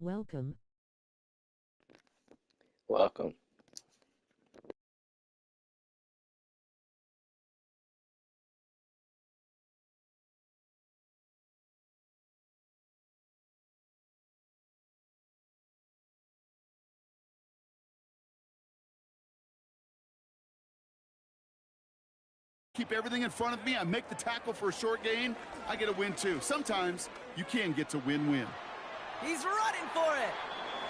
Welcome. Welcome. Keep everything in front of me. I make the tackle for a short gain. I get a win too. Sometimes you can get to win-win. He's running for it.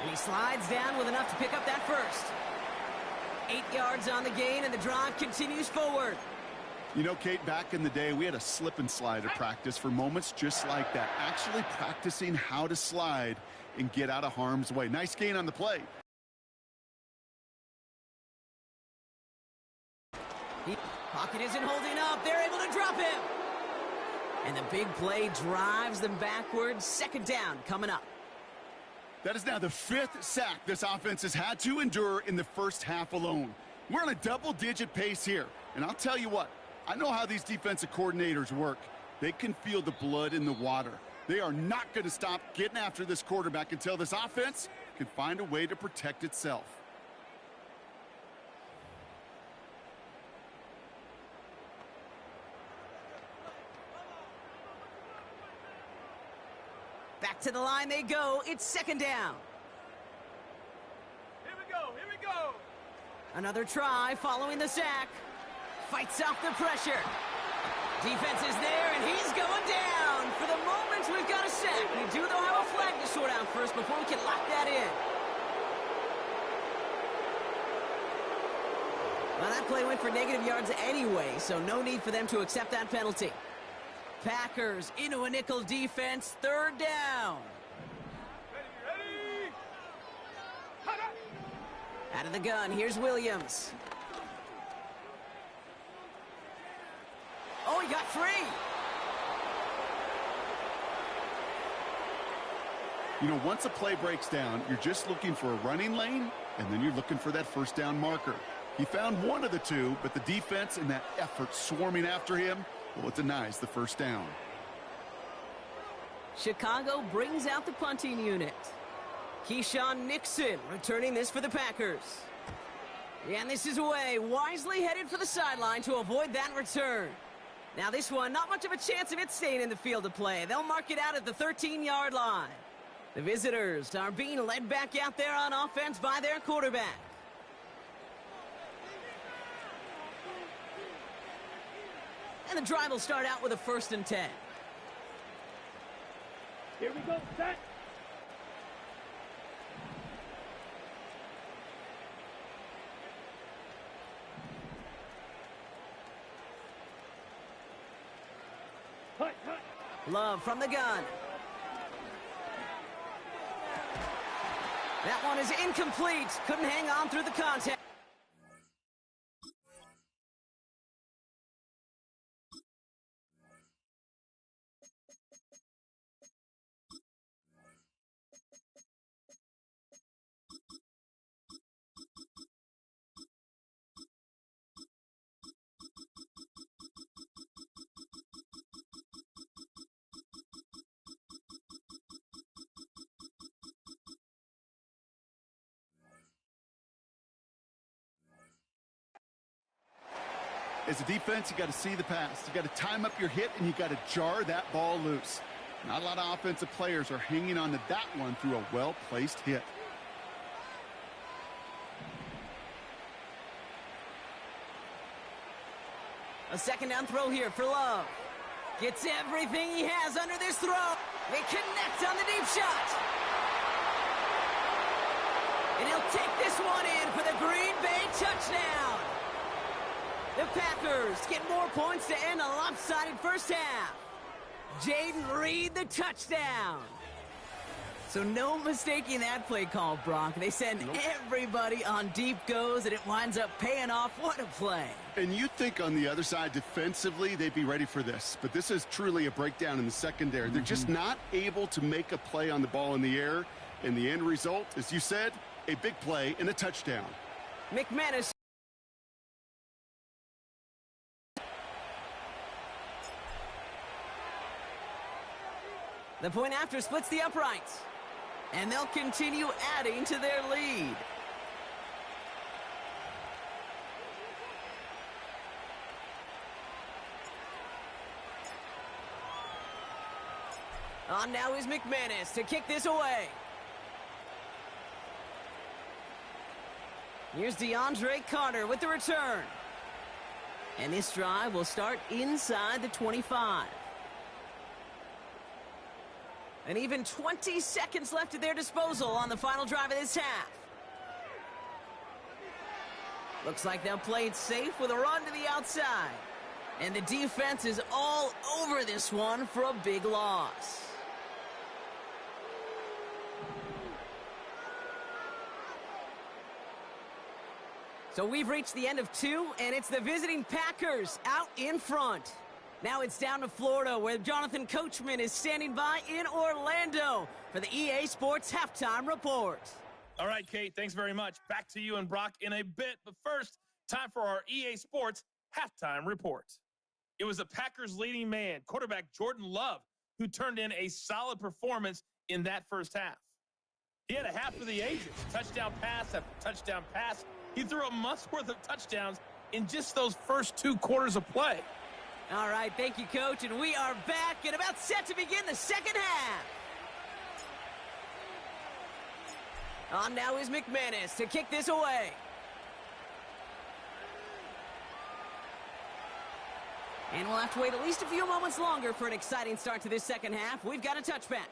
And he slides down with enough to pick up that first. 8 yards on the gain, and the drive continues forward. You know, Kate, back in the day, we had a slip and slide at practice for moments just like that. Actually practicing how to slide and get out of harm's way. Nice gain on the play. Pocket isn't holding up. They're able to drop him. And the big play drives them backwards. Second down coming up. That is now the 5th sack this offense has had to endure in the first half alone. We're on a double-digit pace here. And I'll tell you what, I know how these defensive coordinators work. They can feel the blood in the water. They are not going to stop getting after this quarterback until this offense can find a way to protect itself. Back to the line they go. It's second down. Here we go. Here we go. Another try following the sack. Fights off the pressure. Defense is there, and he's going down. For the moment, we've got a sack. We do, though, have a flag to sort out first before we can lock that in. Well, that play went for negative yards anyway, so no need for them to accept that penalty. Packers into a nickel defense, third down. Ready. Out of the gun, here's Williams. Oh, he got free. You know, once a play breaks down, you're just looking for a running lane, and then you're looking for that first down marker. He found one of the two, but the defense and that effort swarming after him, well, it denies the first down. Chicago brings out the punting unit. Keyshawn Nixon returning this for the Packers. And this is away, wisely headed for the sideline to avoid that return. Now this one, not much of a chance of it staying in the field of play. They'll mark it out at the 13-yard line. The visitors are being led back out there on offense by their quarterback. And the drive will start out with a 1st and 10. Here we go. Set. Hut. Love from the gun. That one is incomplete. Couldn't hang on through the contact. As a defense, you got to see the pass. You got to time up your hit, and you got to jar that ball loose. Not a lot of offensive players are hanging on to that one through a well-placed hit. A second down throw here for Love. Gets everything he has under this throw. They connect on the deep shot. And he'll take this one in for the Green Bay touchdown. The Packers get more points to end a lopsided first half. Jaden Reed, the touchdown. So no mistaking that play call, Brock. They send everybody on deep goes, and it winds up paying off. What a play. And you think on the other side defensively they'd be ready for this. But this is truly a breakdown in the secondary. They're just not able to make a play on the ball in the air. And the end result, as you said, a big play and a touchdown. McManus. The point after splits the uprights. And they'll continue adding to their lead. On now is McManus to kick this away. Here's DeAndre Carter with the return. And this drive will start inside the 25. And even 20 seconds left at their disposal on the final drive of this half. Looks like they'll play it safe with a run to the outside. And the defense is all over this one for a big loss. So we've reached the end of 2, and it's the visiting Packers out in front. Now it's down to Florida, where Jonathan Coachman is standing by in Orlando for the EA Sports Halftime Report. All right, Kate, thanks very much. Back to you and Brock in a bit. But first, time for our EA Sports Halftime Report. It was the Packers' leading man, quarterback Jordan Love, who turned in a solid performance in that first half. He had a half of the ages, touchdown pass after touchdown pass. He threw a month's worth of touchdowns in just those first 2 quarters of play. All right, thank you, Coach, and we are back and about set to begin the second half. On now is McManus to kick this away. And we'll have to wait at least a few moments longer for an exciting start to this second half. We've got a touchback.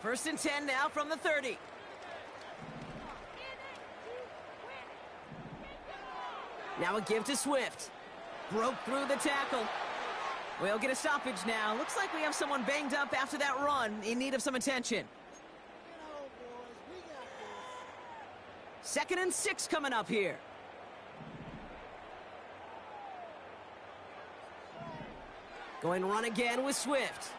First and 10 now from the 30. Now a give to Swift. Broke through the tackle. We'll get a stoppage now. Looks like we have someone banged up after that run in need of some attention. 2nd and 6 coming up here. Going run again with Swift.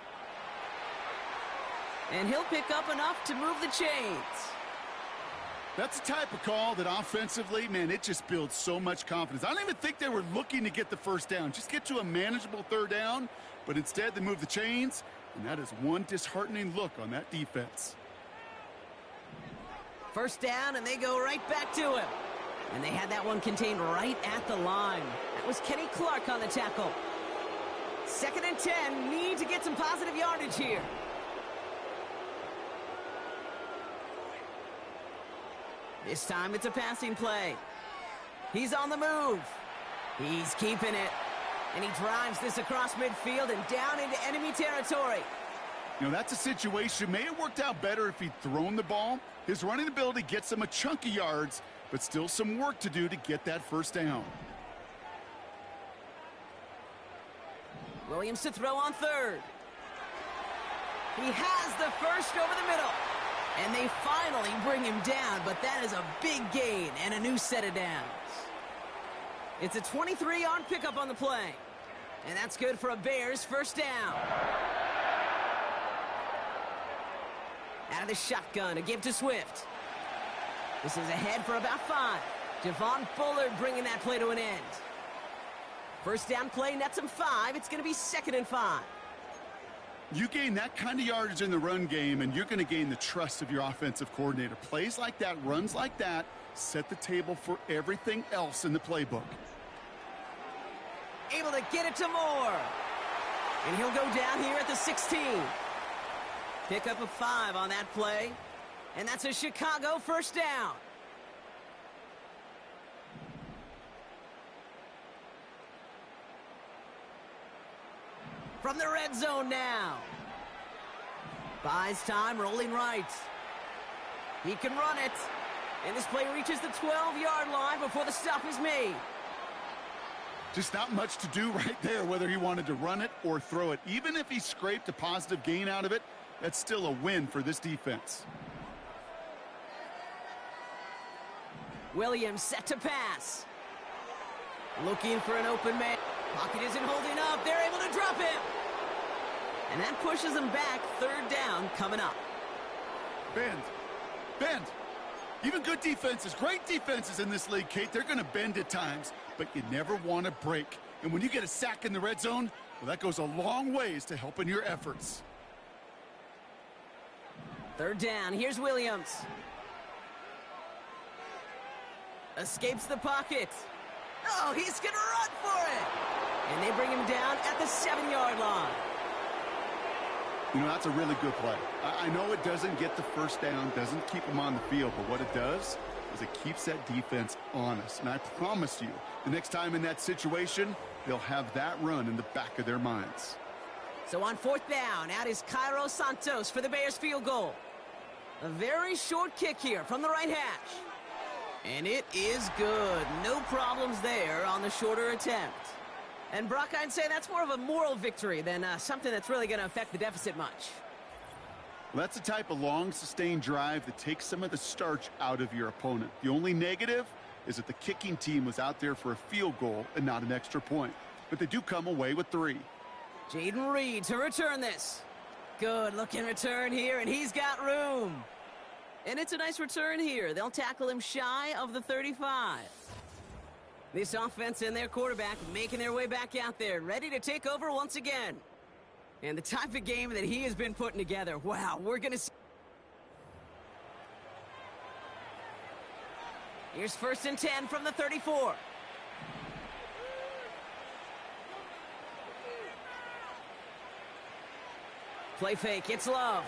And he'll pick up enough to move the chains. That's the type of call that offensively, man, it just builds so much confidence. I don't even think they were looking to get the first down. Just get to a manageable 3rd down, but instead they move the chains, and that is one disheartening look on that defense. First down, and they go right back to him. And they had that one contained right at the line. That was Kenny Clark on the tackle. 2nd and 10, need to get some positive yardage here. This time it's a passing play. He's on the move. He's keeping it. And he drives this across midfield and down into enemy territory. You know, that's a situation. May have worked out better if he'd thrown the ball. His running ability gets him a chunk of yards, but still some work to do to get that first down. Williams to throw on 3rd. He has the first over the middle. And they finally bring him down, but that is a big gain and a new set of downs. It's a 23-yard pickup on the play. And that's good for a Bears first down. Out of the shotgun, a give to Swift. This is ahead for about 5. Javon Bullard bringing that play to an end. First down play nets him 5. It's going to be 2nd and 5. You gain that kind of yardage in the run game, and you're going to gain the trust of your offensive coordinator. Plays like that, runs like that, set the table for everything else in the playbook. Able to get it to Moore. And he'll go down here at the 16. Pick up a 5 on that play. And that's a Chicago first down. From the red zone now. Buys time, rolling right. He can run it. And this play reaches the 12-yard line before the stop is made. Just not much to do right there, whether he wanted to run it or throw it. Even if he scraped a positive gain out of it, that's still a win for this defense. Williams set to pass. Looking for an open man. Pocket isn't holding up. They're able to drop him. And that pushes them back. 3rd down coming up. Bend. Bend. Even good defenses, great defenses in this league, Kate, they're going to bend at times, but you never want to break. And when you get a sack in the red zone, well, that goes a long ways to helping your efforts. Third down, here's Williams. Escapes the pocket. Oh, he's going to run for it. And they bring him down at the 7-yard line. You know, that's a really good play. I know it doesn't get the first down, doesn't keep them on the field, but what it does is it keeps that defense honest. And I promise you, the next time in that situation, they'll have that run in the back of their minds. So on fourth down, out is Cairo Santos for the Bears field goal. A very short kick here from the right hash. And it is good. No problems there on the shorter attempt. And Brock, I'd say that's more of a moral victory than something that's really going to affect the deficit much. Well, that's the type of long, sustained drive that takes some of the starch out of your opponent. The only negative is that the kicking team was out there for a field goal and not an extra point. But they do come away with 3. Jaden Reed to return this. Good looking return here, and he's got room. And it's a nice return here. They'll tackle him shy of the 35. This offense and their quarterback making their way back out there, ready to take over once again. And the type of game that he has been putting together, wow, we're going to see. Here's 1st and 10 from the 34. Play fake, it's Love.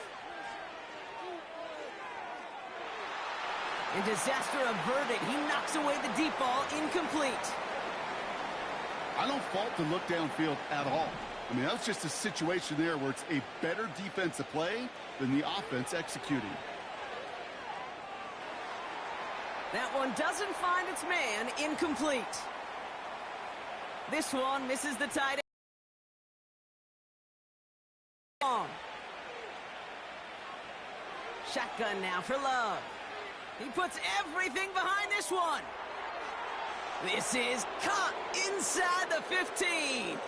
And disaster averted. He knocks away the deep ball, incomplete. I don't fault the look downfield at all. I mean, that was just a situation there where it's a better defensive play than the offense executing. That one doesn't find its man, incomplete. This one misses the tight end. Shotgun now for Love. He puts everything behind this one. This is caught inside the 15.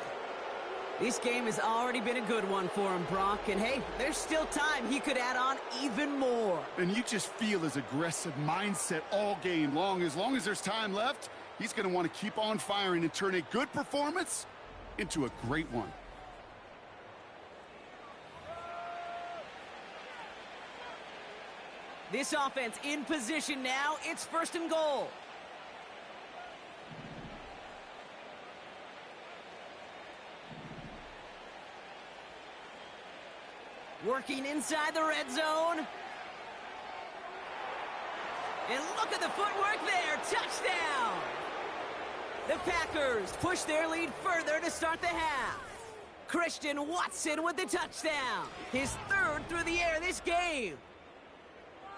This game has already been a good one for him, Brock. And hey, there's still time. He could add on even more. And you just feel his aggressive mindset all game long. As long as there's time left, he's going to want to keep on firing and turn a good performance into a great one. This offense in position now. It's 1st and goal. Working inside the red zone. And look at the footwork there. Touchdown. The Packers push their lead further to start the half. Christian Watson with the touchdown. His 3rd through the air this game.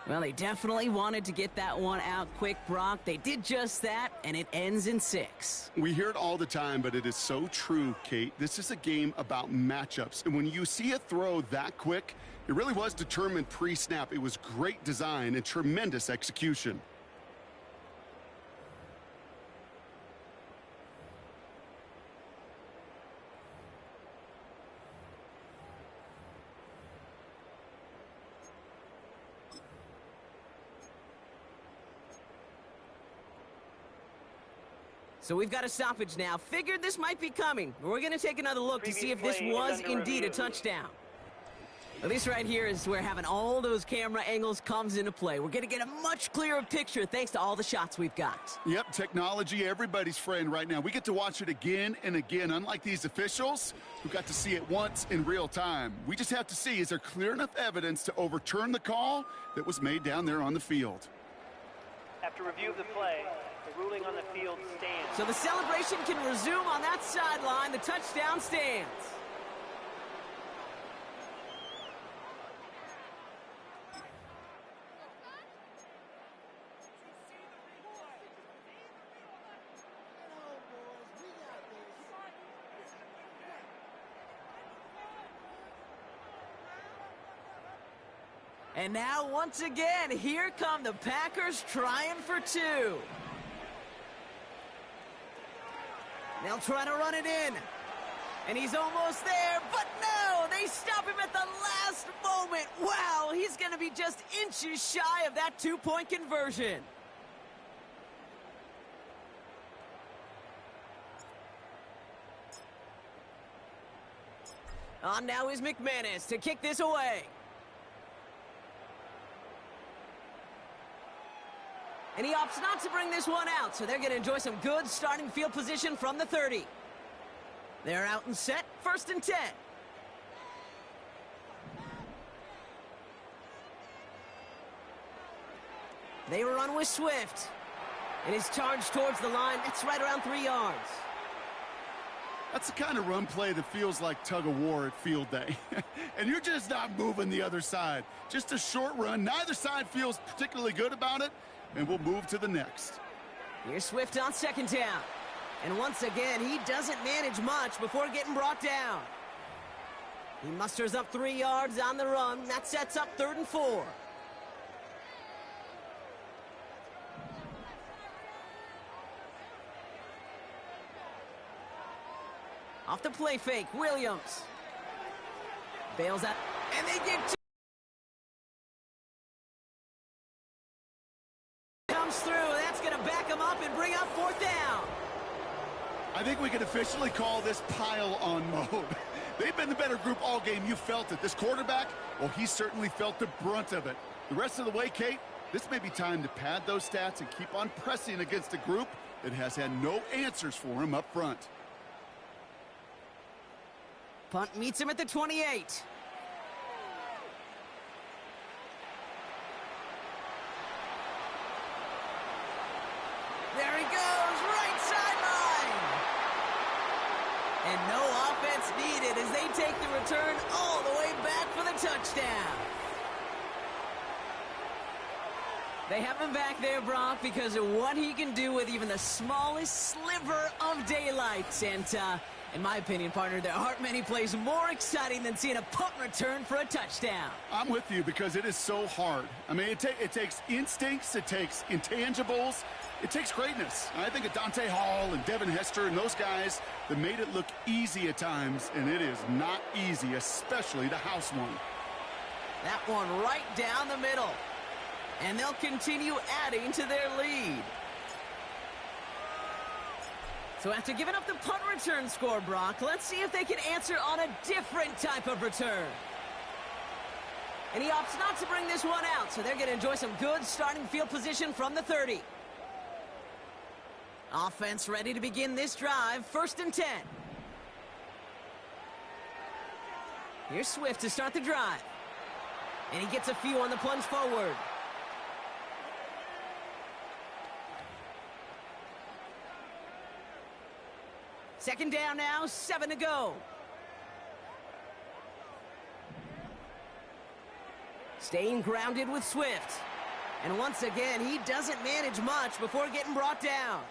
Well, they definitely wanted to get that one out quick, Brock. They did just that, and it ends in 6. We hear it all the time, but it is so true, Kate. This is a game about matchups. And when you see a throw that quick, it really was determined pre-snap. It was great design and tremendous execution. So we've got a stoppage now. Figured this might be coming. We're going to take another look to see if this was indeed a touchdown. Well, this right here is where having all those camera angles comes into play. We're going to get a much clearer picture thanks to all the shots we've got. Yep, technology, everybody's friend right now. We get to watch it again and again, unlike these officials who got to see it once in real time. We just have to see, is there clear enough evidence to overturn the call that was made down there on the field? After review of the play, the ruling on the field stands. So the celebration can resume on that sideline. The touchdown stands. And now, once again, here come the Packers trying for 2. They'll try to run it in. And he's almost there, but no! They stop him at the last moment. Wow, he's going to be just inches shy of that 2-point conversion. On now is McManus to kick this away. And he opts not to bring this one out, so they're going to enjoy some good starting field position from the 30. They're out and set, 1st and 10. They run with Swift. It is charged towards the line. It's right around 3 yards. That's the kind of run play that feels like tug-of-war at field day. And you're just not moving the other side. Just a short run. Neither side feels particularly good about it, and we'll move to the next. Here's Swift on 2nd down. And once again, he doesn't manage much before getting brought down. He musters up 3 yards on the run. That sets up 3rd and 4. Off the play fake, Williams. Bails out, and they get two. Comes through, that's going to back him up and bring up 4th down. I think we can officially call this pile-on mode. They've been the better group all game. You felt it. This quarterback, well, he certainly felt the brunt of it. The rest of the way, Kate, this may be time to pad those stats and keep on pressing against a group that has had no answers for him up front. Punt meets him at the 28. There he goes, right sideline. And no offense needed as they take the return all the way back for the touchdown. They have him back there, Brock, because of what he can do with even the smallest sliver of daylight. And, in my opinion, partner, there aren't many plays more exciting than seeing a punt return for a touchdown. I'm with you because it is so hard. I mean, it takes instincts, it takes intangibles, it takes greatness. I think of Dante Hall and Devin Hester and those guys that made it look easy at times, and it is not easy, especially to house one. That one right down the middle. And they'll continue adding to their lead. So after giving up the punt return score, Brock, let's see if they can answer on a different type of return. And he opts not to bring this one out, so they're going to enjoy some good starting field position from the 30. Offense ready to begin this drive, 1st and 10. Here's Swift to start the drive. And he gets a few on the plunge forward. Second down now, 7 to go. Staying grounded with Swift. And once again, he doesn't manage much before getting brought down.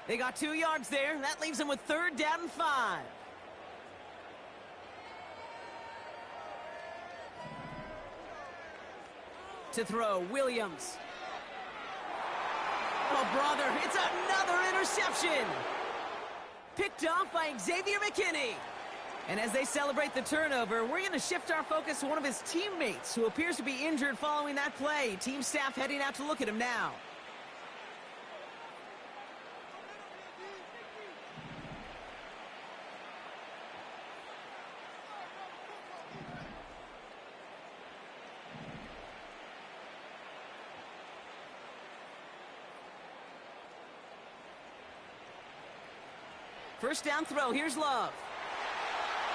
They got 2 yards there. That leaves them with 3rd down and 5. To throw, Williams. Oh, brother, it's another interception. Picked off by Xavier McKinney. And as they celebrate the turnover, we're going to shift our focus to one of his teammates who appears to be injured following that play. Team staff heading out to look at him now. First down throw, here's Love.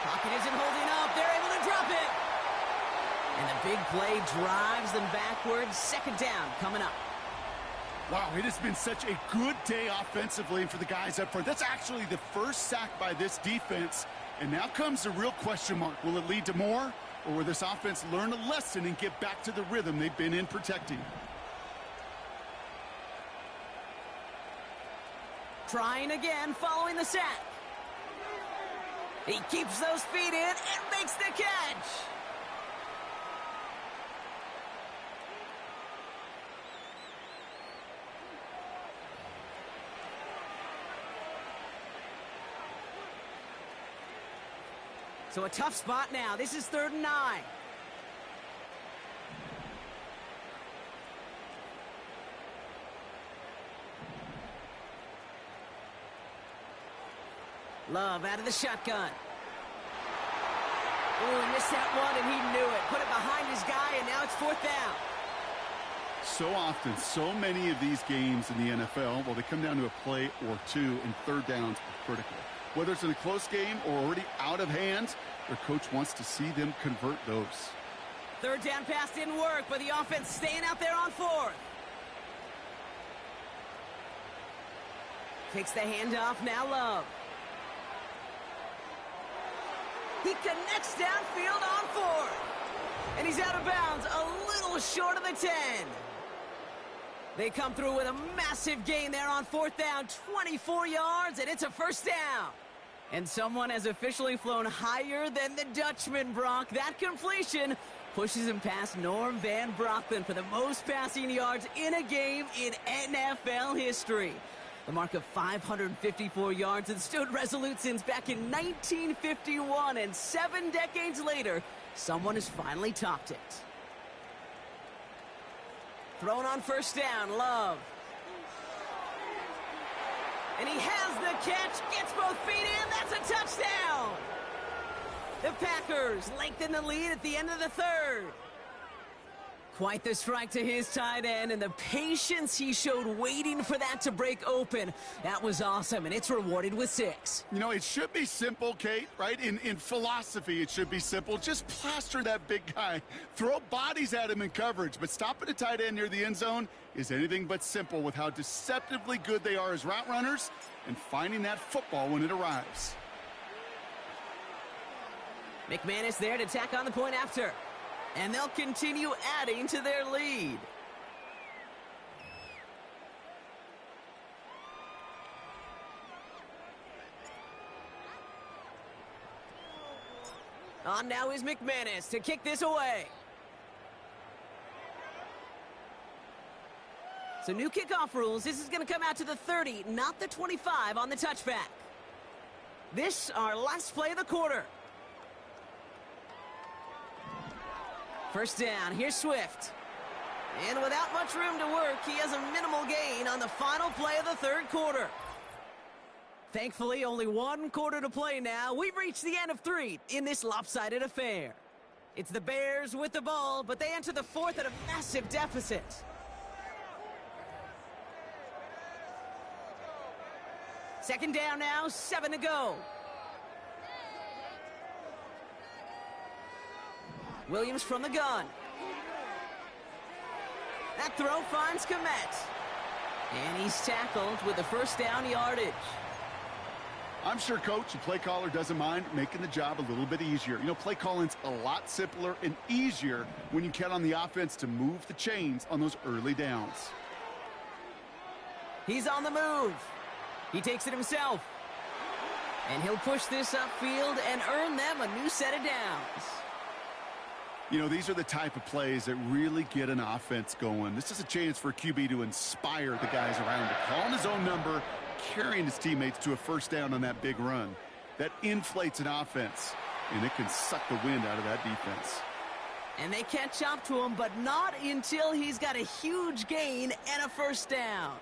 Pocket isn't holding up, they're able to drop it. And the big play drives them backwards. 2nd down coming up. Wow, it has been such a good day offensively for the guys up front. That's actually the first sack by this defense. And now comes the real question mark. Will it lead to more? Or will this offense learn a lesson and get back to the rhythm they've been in protecting? Trying again following the sack. He keeps those feet in and makes the catch. So a tough spot now. This is 3rd and 9. Love out of the shotgun. Oh, he missed that one, and he knew it. Put it behind his guy, and now it's 4th down. So often, so many of these games in the NFL, well, they come down to a play or two, and 3rd downs are critical. Whether it's in a close game or already out of hand, their coach wants to see them convert those. 3rd down pass didn't work, but the offense staying out there on 4th. Takes the handoff, now Love. He connects downfield on 4th. And he's out of bounds, a little short of the 10. They come through with a massive gain there on 4th down, 24 yards, and it's a 1st down. And someone has officially flown higher than the Dutchman, Brock. That completion pushes him past Norm Van Brocklin for the most passing yards in a game in NFL history. The mark of 554 yards has stood resolute since back in 1951, and 7 decades later, someone has finally topped it. Thrown on 1st down, Love. And he has the catch, gets both feet in, that's a touchdown! The Packers lengthen the lead at the end of the 3rd. Quite the strike to his tight end, and the patience he showed waiting for that to break open. That was awesome, and it's rewarded with 6. You know, it should be simple, Kate, right? In philosophy, it should be simple. Just plaster that big guy. Throw bodies at him in coverage, but stopping a tight end near the end zone is anything but simple with how deceptively good they are as route runners and finding that football when it arrives. McManus there to tack on the point after. And they'll continue adding to their lead. On now is McManus to kick this away. So new kickoff rules. This is going to come out to the 30, not the 25 on the touchback. This, our last play of the quarter. 1st down, here's Swift. And without much room to work, he has a minimal gain on the final play of the 3rd quarter. Thankfully, only 1 quarter to play now. We've reached the end of 3 in this lopsided affair. It's the Bears with the ball, but they enter the 4th at a massive deficit. Second down now, 7 to go. Williams from the gun. That throw finds Kmet. And he's tackled with the 1st down yardage. I'm sure coach and play caller doesn't mind making the job a little bit easier. You know, play calling's a lot simpler and easier when you count on the offense to move the chains on those early downs. He's on the move. He takes it himself. And he'll push this upfield and earn them a new set of downs. You know, these are the type of plays that really get an offense going. This is a chance for QB to inspire the guys around him. Calling his own number, carrying his teammates to a 1st down on that big run. That inflates an offense, and it can suck the wind out of that defense. And they catch up to him, but not until he's got a huge gain and a 1st down.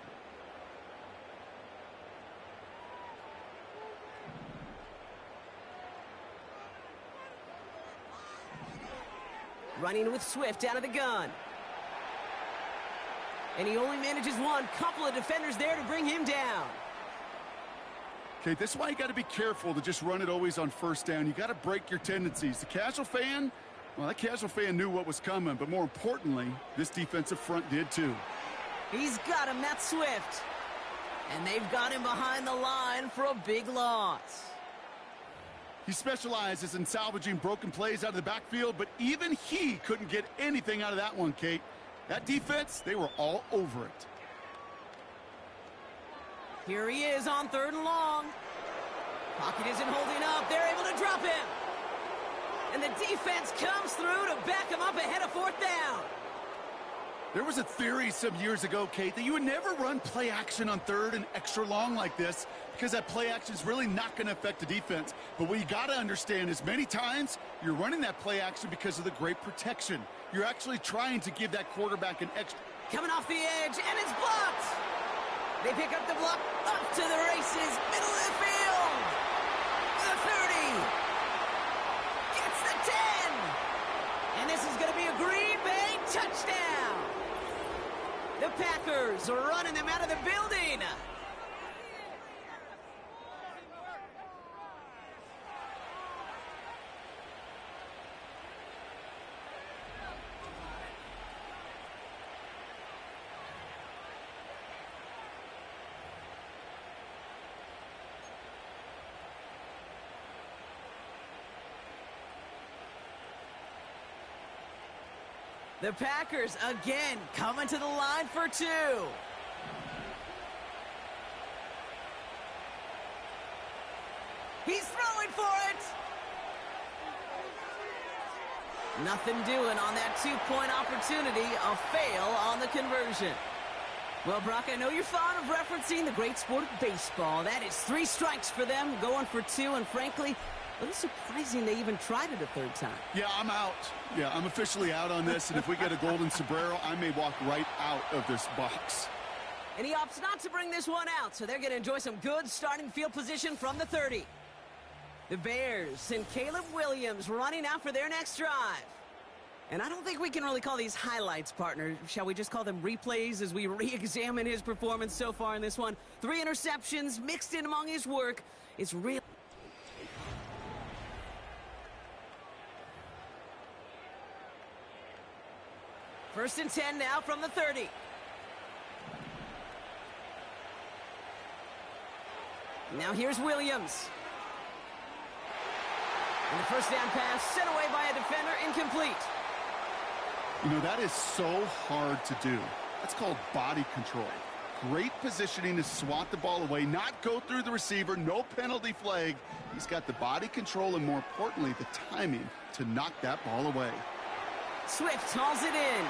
Running with Swift out of the gun. And he only manages 1. Couple of defenders there to bring him down. Okay, this is why you got to be careful to just run it always on 1st down. You got to break your tendencies. The casual fan, well, that casual fan knew what was coming, but more importantly, this defensive front did too. He's got him, that's Swift. And they've got him behind the line for a big loss. He specializes in salvaging broken plays out of the backfield, but even he couldn't get anything out of that one, Kate. That defense, they were all over it. Here he is on 3rd and long. Pocket isn't holding up. They're able to drop him. And the defense comes through to back him up ahead of 4th down. There was a theory some years ago, Kate, that you would never run play action on 3rd and extra long like this because that play action is really not going to affect the defense. But what you got to understand is many times you're running that play action because of the great protection. You're actually trying to give that quarterback an extra. Coming off the edge, and it's blocked. They pick up the block, up to the races, middle of the field. The 30. Gets the It's running them out of the building. The Packers again coming to the line for two. He's throwing for it. Nothing doing on that two-point opportunity. A fail on the conversion. Well, Brock, I know you're fond of referencing the great sport of baseball. That is 3 strikes for them, going for 2, and frankly, a little surprising they even tried it a third time. Yeah, I'm out. Yeah, I'm officially out on this, and if we get a golden sombrero, I may walk right out of this box. And he opts not to bring this one out, so they're going to enjoy some good starting field position from the 30. The Bears and Caleb Williams running out for their next drive. And I don't think we can really call these highlights, partner. Shall we just call them replays as we re-examine his performance so far in this one? 3 interceptions mixed in among his work. It's real. First and 10 now from the 30. Now here's Williams. And the first down pass sent away by a defender, incomplete. You know, that is so hard to do. That's called body control. Great positioning to swat the ball away, not go through the receiver, no penalty flag. He's got the body control and, more importantly, the timing to knock that ball away. Swift hauls it in.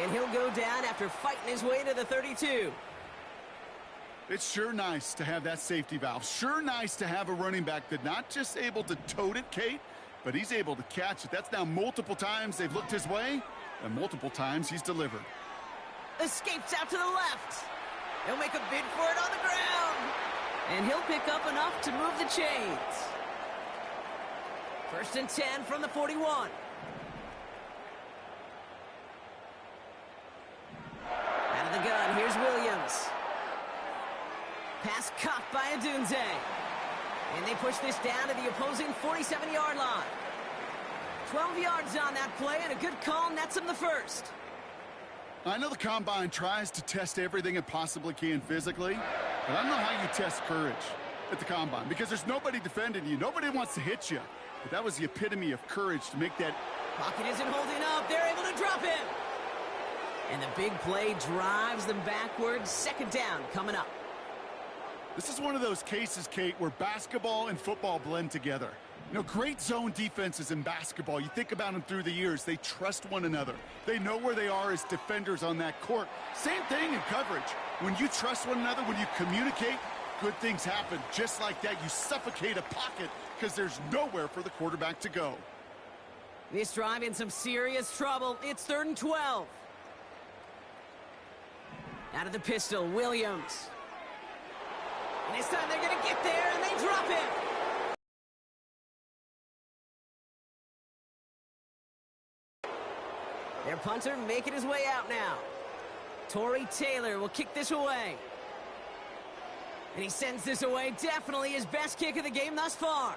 And he'll go down after fighting his way to the 32. It's sure nice to have that safety valve. Sure nice to have a running back that's not just able to tote it, Kate, but he's able to catch it. That's now multiple times they've looked his way, and multiple times he's delivered. Escapes out to the left. He'll make a bid for it on the ground. And he'll pick up enough to move the chains. First and 10 from the 41. Out of the gun, here's Williams. Pass caught by Adunze. And they push this down to the opposing 47-yard line. 12 yards on that play, and a good call nets him the first. I know the Combine tries to test everything it possibly can physically, but I don't know how you test courage at the Combine, because there's nobody defending you. Nobody wants to hit you. But that was the epitome of courage to make that. Pocket isn't holding up. They're able to drop him. And the big play drives them backwards. Second down coming up. This is one of those cases, Kate, where basketball and football blend together. You know, great zone defenses in basketball. You think about them through the years. They trust one another. They know where they are as defenders on that court. Same thing in coverage. When you trust one another, when you communicate, good things happen. Just like that, you suffocate a pocket because there's nowhere for the quarterback to go. This drive in some serious trouble. It's 3rd and 12. Out of the pistol, Williams. And this time they're going to get there, and they drop him. Their punter making his way out now. Torrey Taylor will kick this away. And he sends this away. Definitely his best kick of the game thus far.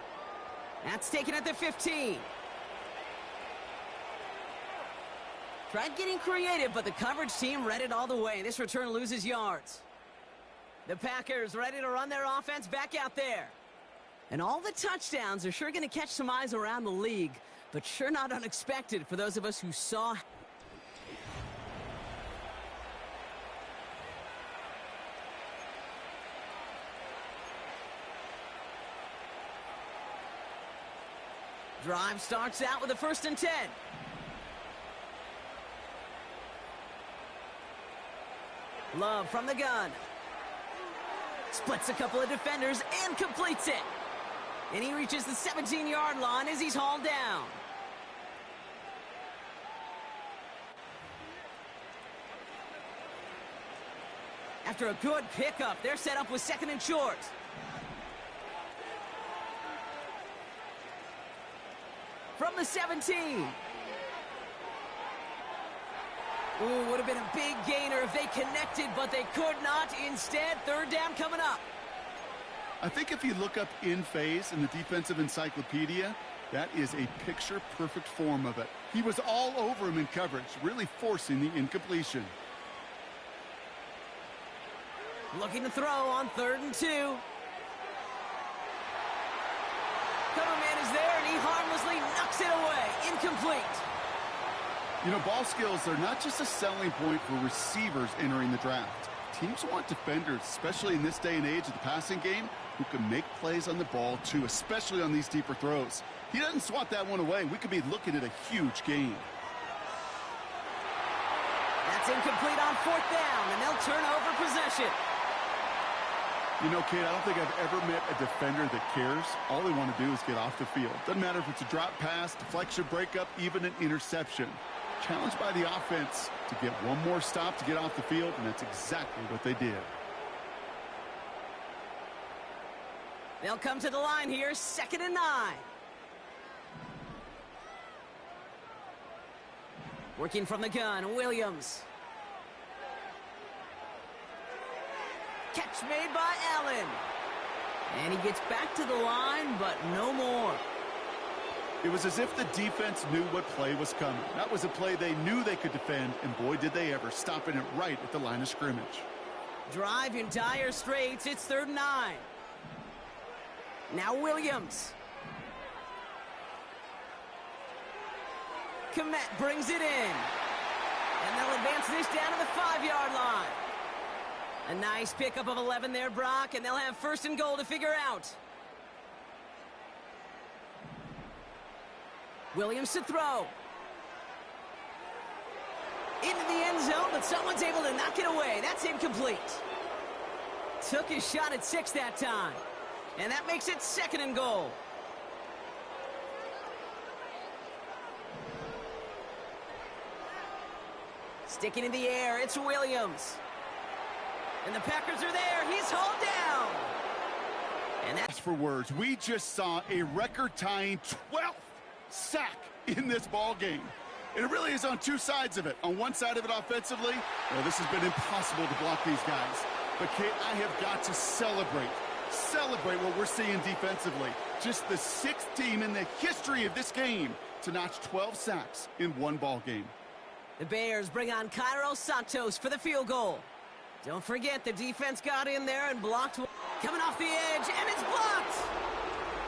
That's taken at the 15. Tried getting creative, but the coverage team read it all the way. This return loses yards. The Packers ready to run their offense back out there. And all the touchdowns are sure going to catch some eyes around the league, but sure not unexpected for those of us who saw. Drive starts out with a 1st and 10. Love from the gun. Splits a couple of defenders and completes it. And he reaches the 17-yard line as he's hauled down. After a good pickup, they're set up with 2nd and short. From the 17. Ooh, would have been a big gainer if they connected, but they could not. Instead, third down coming up. I think if you look up in phase in the defensive encyclopedia, that is a picture-perfect form of it. He was all over him in coverage, really forcing the incompletion. Looking to throw on 3rd and 2. Cover man is there, and he harmlessly knocks it away. Incomplete. You know, ball skills are not just a selling point for receivers entering the draft. Teams want defenders, especially in this day and age of the passing game, who can make plays on the ball too, especially on these deeper throws. He doesn't swat that one away. We could be looking at a huge gain. That's incomplete on 4th down, and they'll turn over possession. You know, Kate, I don't think I've ever met a defender that cares. All they want to do is get off the field. Doesn't matter if it's a drop pass, deflection, breakup, even an interception. Challenged by the offense to get one more stop to get off the field, and that's exactly what they did. They'll come to the line here, 2nd and 9. Working from the gun, Williams. Catch made by Allen. And he gets back to the line, but no more. It was as if the defense knew what play was coming. That was a play they knew they could defend, and boy, did they ever, stopping it right at the line of scrimmage. Drive in dire straits. It's 3rd and 9. Now Williams. Kmet brings it in. And they'll advance this down to the 5-yard line. A nice pickup of 11 there, Brock, and they'll have 1st and goal to figure out. Williams to throw. Into the end zone, but someone's able to knock it away. That's incomplete. Took his shot at 6 that time. And that makes it 2nd and goal. Sticking in the air, it's Williams. And the Packers are there. He's hauled down. And that's for words. We just saw a record-tying 12th sack in this ball game. And it really is on two sides of it. On one side of it offensively, well, this has been impossible to block these guys. But, Kate, I have got to celebrate what we're seeing defensively. Just the 6th team in the history of this game to notch 12 sacks in one ball game. The Bears bring on Cairo Santos for the field goal. Don't forget, the defense got in there and blocked. Coming off the edge, and it's blocked.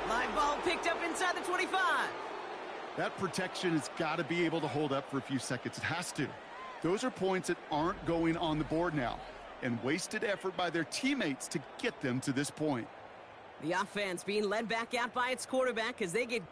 Live ball picked up inside the 25. That protection has got to be able to hold up for a few seconds. It has to. Those are points that aren't going on the board now, and wasted effort by their teammates to get them to this point. The offense being led back out by its quarterback as they get...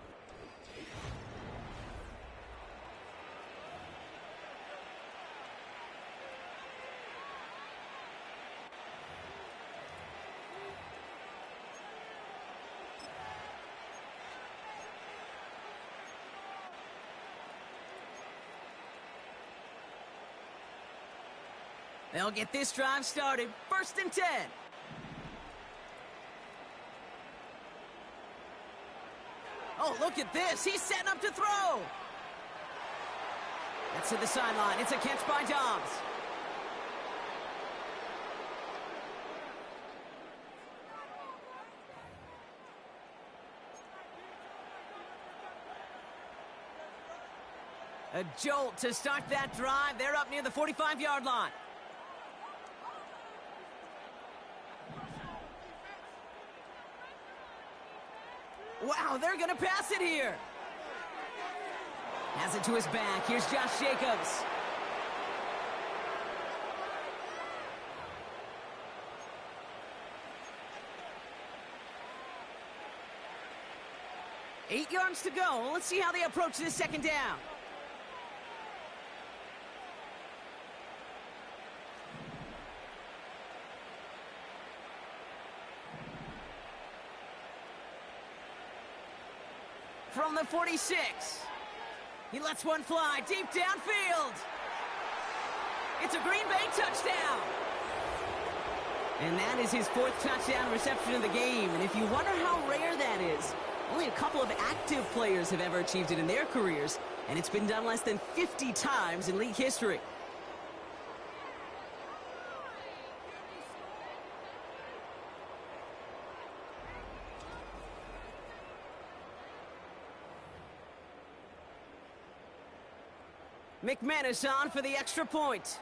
They'll get this drive started. 1st and 10. Oh, look at this. He's setting up to throw. That's to the sideline. It's a catch by Dobbs. A jolt to start that drive. They're up near the 45-yard line. Wow, they're going to pass it here. Has it to his back. Here's Josh Jacobs. Eight yards to go. Let's see how they approach this 2nd down. From the 46. He lets one fly deep downfield. It's a Green Bay touchdown. And that is his 4th touchdown reception of the game. And if you wonder how rare that is, only a couple of active players have ever achieved it in their careers, and it's been done less than 50 times in league history. McManus on for the extra point.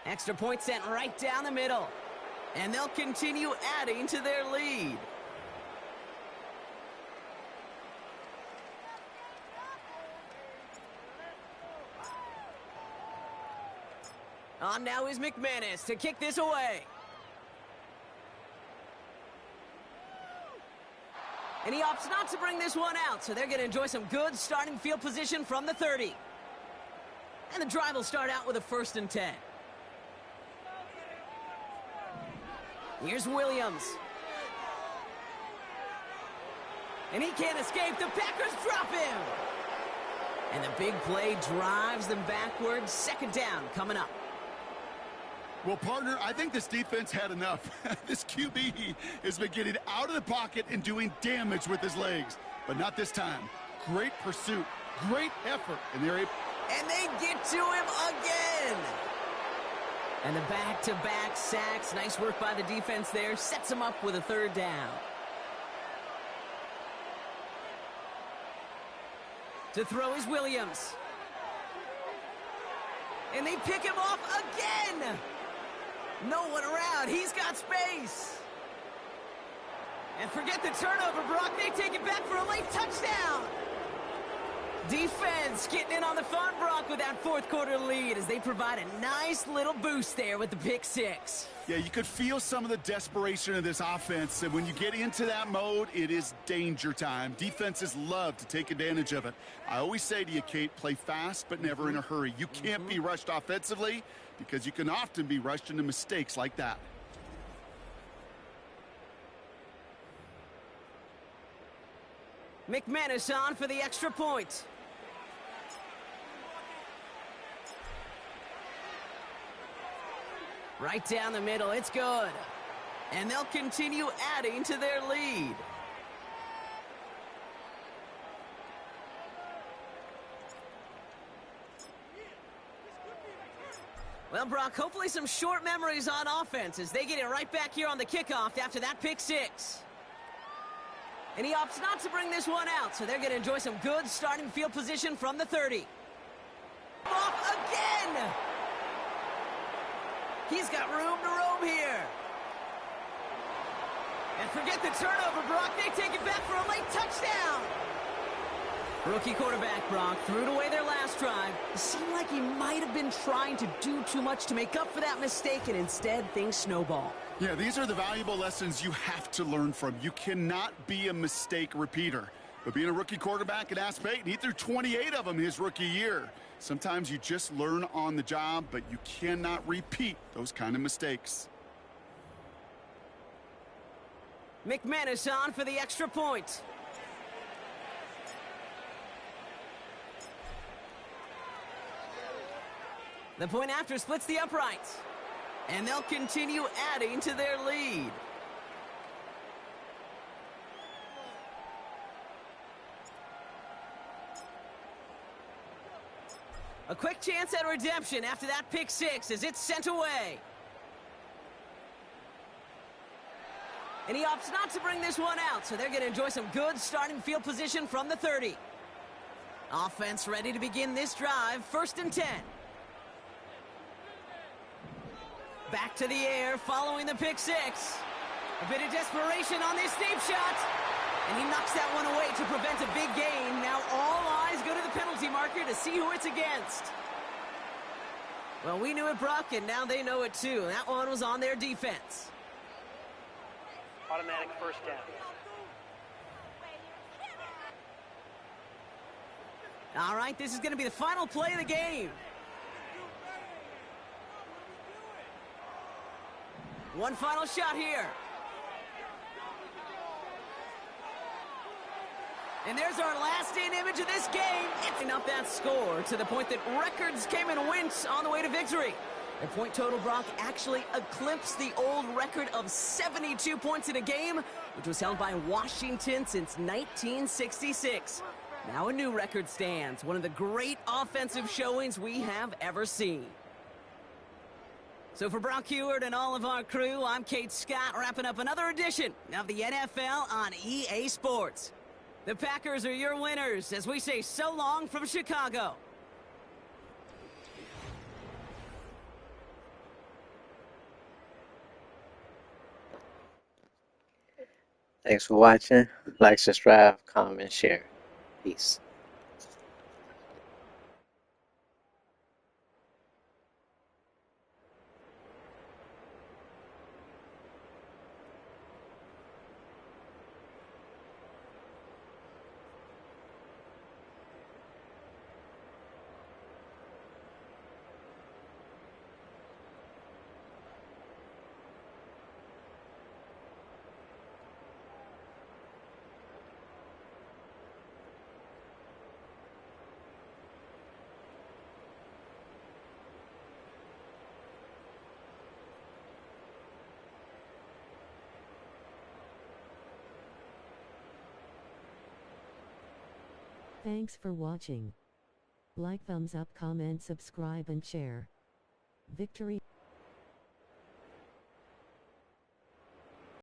Extra point sent right down the middle. And they'll continue adding to their lead. On now is McManus to kick this away. And he opts not to bring this one out, so they're going to enjoy some good starting field position from the 30. And the drive will start out with a 1st and 10. Here's Williams. And he can't escape. The Packers drop him. And the big play drives them backwards. 2nd down coming up. Well, partner, I think this defense had enough. This QB has been getting out of the pocket and doing damage with his legs. But not this time. Great pursuit. Great effort. And they're able... And they get to him again. And the back-to-back sacks. Nice work by the defense there. Sets him up with a 3rd down. To throw is Williams. And they pick him off again. No one around. He's got space. And forget the turnover, Brock. They take it back for a late touchdown. Defense getting in on the fun, Brock, with that 4th quarter lead as they provide a nice little boost there with the pick 6. Yeah, you could feel some of the desperation of this offense, and when you get into that mode, it is danger time. Defenses love to take advantage of it. I always say to you, Kate, play fast but never in a hurry. You can't be rushed offensively because you can often be rushed into mistakes like that. McManus on for the extra point. Right down the middle, it's good. And they'll continue adding to their lead. Well, Brock, hopefully some short memories on offense as they get it right back here on the kickoff after that pick 6. And he opts not to bring this one out, so they're going to enjoy some good starting field position from the 30. Off again! He's got room to roam here. And forget the turnover, Brock. They take it back for a late touchdown. Rookie quarterback, Brock, threw it away their last drive. It seemed like he might have been trying to do too much to make up for that mistake, and instead things snowball. Yeah, these are the valuable lessons you have to learn from. You cannot be a mistake repeater. But being a rookie quarterback at Ask Peyton, he threw 28 of them his rookie year. Sometimes you just learn on the job, but you cannot repeat those kind of mistakes. McManus on for the extra point. The point after splits the uprights. And they'll continue adding to their lead. A quick chance at redemption after that pick 6 as it's sent away. And he opts not to bring this one out, so they're going to enjoy some good starting field position from the 30. Offense ready to begin this drive, 1st and 10. Back to the air following the pick 6. A bit of desperation on this deep shot. And he knocks that one away to prevent a big gain. Now all eyes go to the penalty marker to see who it's against. Well, we knew it, Brock, and now they know it too. That one was on their defense. Automatic 1st down. All right, this is going to be the final play of the game. One final shot here. And there's our last-in image of this game. It's up that score to the point that records came and went on the way to victory. Their point total, Brock, actually eclipsed the old record of 72 points in a game, which was held by Washington since 1966. Now a new record stands, one of the great offensive showings we have ever seen. So for Brock Heward and all of our crew, I'm Kate Scott, wrapping up another edition of the NFL on EA Sports. The Packers are your winners as we say so long from Chicago. Thanks for watching. Like, subscribe, comment, share. Peace. Thanks for watching. Like, thumbs up, comment, subscribe and share. Victory!